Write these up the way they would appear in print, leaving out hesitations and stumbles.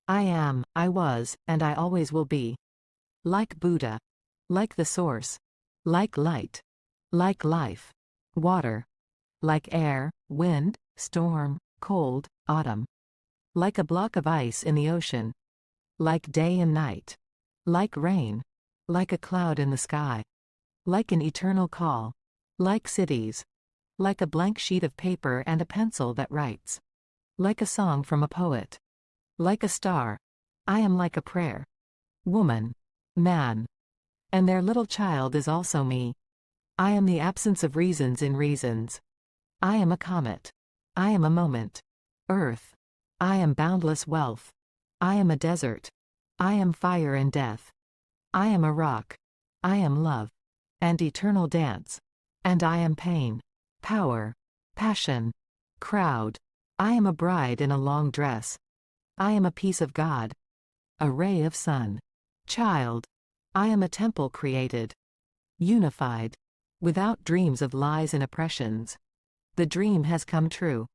I am, I was, and I always will be. Like Buddha. Like the source. Like light. Like life. Water. Like air, wind, storm, cold, autumn. Like a block of ice in the ocean. Like day and night. Like rain. Like a cloud in the sky. Like an eternal call. Like cities. Like a blank sheet of paper and a pencil that writes. Like a song from a poet. Like a star. I am like a prayer. Woman. Man. And their little child is also me. I am the absence of reasons in reasons. I am a comet. I am a moment. Earth. I am boundless wealth. I am a desert. I am fire and death. I am a rock. I am love. And eternal dance. And I am pain. Power. Passion. Crowd. I am a bride in a long dress. I am a piece of God. A ray of sun. Child. I am a temple created. Unified. Without dreams of lies and oppressions. The dream has come true.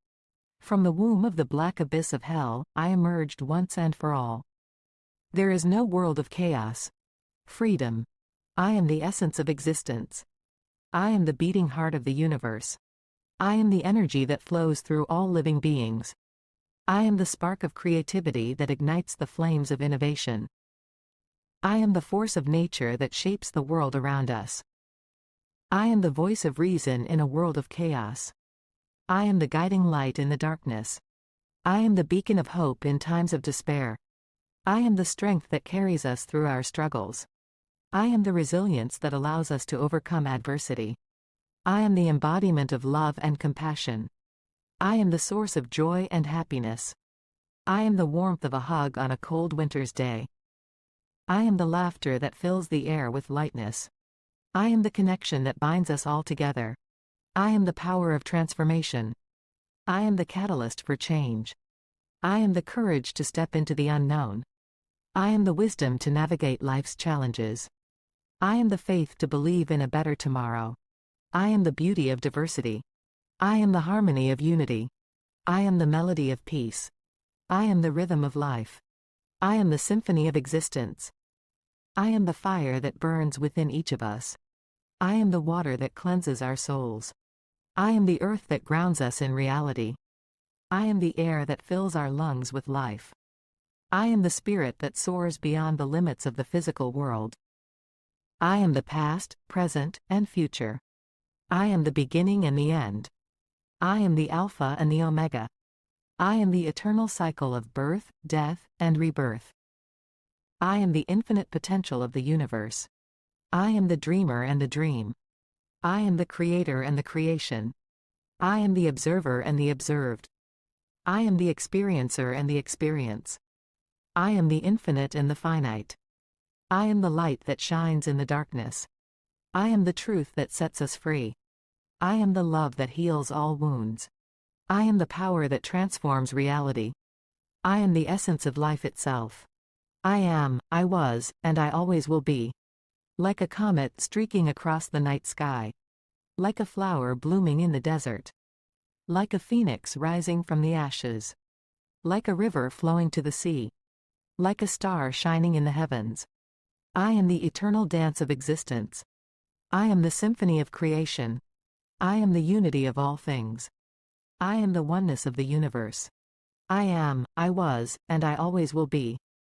From the womb of the black abyss of hell, I emerged once and for all. There is no world of chaos. Freedom. I am the essence of existence. I am the beating heart of the universe. I am the energy that flows through all living beings. I am the spark of creativity that ignites the flames of innovation. I am the force of nature that shapes the world around us. I am the voice of reason in a world of chaos. I am the guiding light in the darkness. I am the beacon of hope in times of despair. I am the strength that carries us through our struggles. I am the resilience that allows us to overcome adversity. I am the embodiment of love and compassion. I am the source of joy and happiness. I am the warmth of a hug on a cold winter's day. I am the laughter that fills the air with lightness. I am the connection that binds us all together. I am the power of transformation. I am the catalyst for change. I am the courage to step into the unknown. I am the wisdom to navigate life's challenges. I am the faith to believe in a better tomorrow. I am the beauty of diversity. I am the harmony of unity. I am the melody of peace. I am the rhythm of life. I am the symphony of existence. I am the fire that burns within each of us. I am the water that cleanses our souls. I am the earth that grounds us in reality. I am the air that fills our lungs with life. I am the spirit that soars beyond the limits of the physical world. I am the past, present, and future. I am the beginning and the end. I am the Alpha and the Omega. I am the eternal cycle of birth, death, and rebirth. I am the infinite potential of the universe. I am the dreamer and the dream. I am the creator and the creation. I am the observer and the observed. I am the experiencer and the experience. I am the infinite and the finite. I am the light that shines in the darkness. I am the truth that sets us free. I am the love that heals all wounds. I am the power that transforms reality. I am the essence of life itself. I am, I was, and I always will be. Like a comet streaking across the night sky. Like a flower blooming in the desert. Like a phoenix rising from the ashes. Like a river flowing to the sea. Like a star shining in the heavens. I am the eternal dance of existence. I am the symphony of creation. I am the unity of all things. I am the oneness of the universe. I am, I was, and I always will be.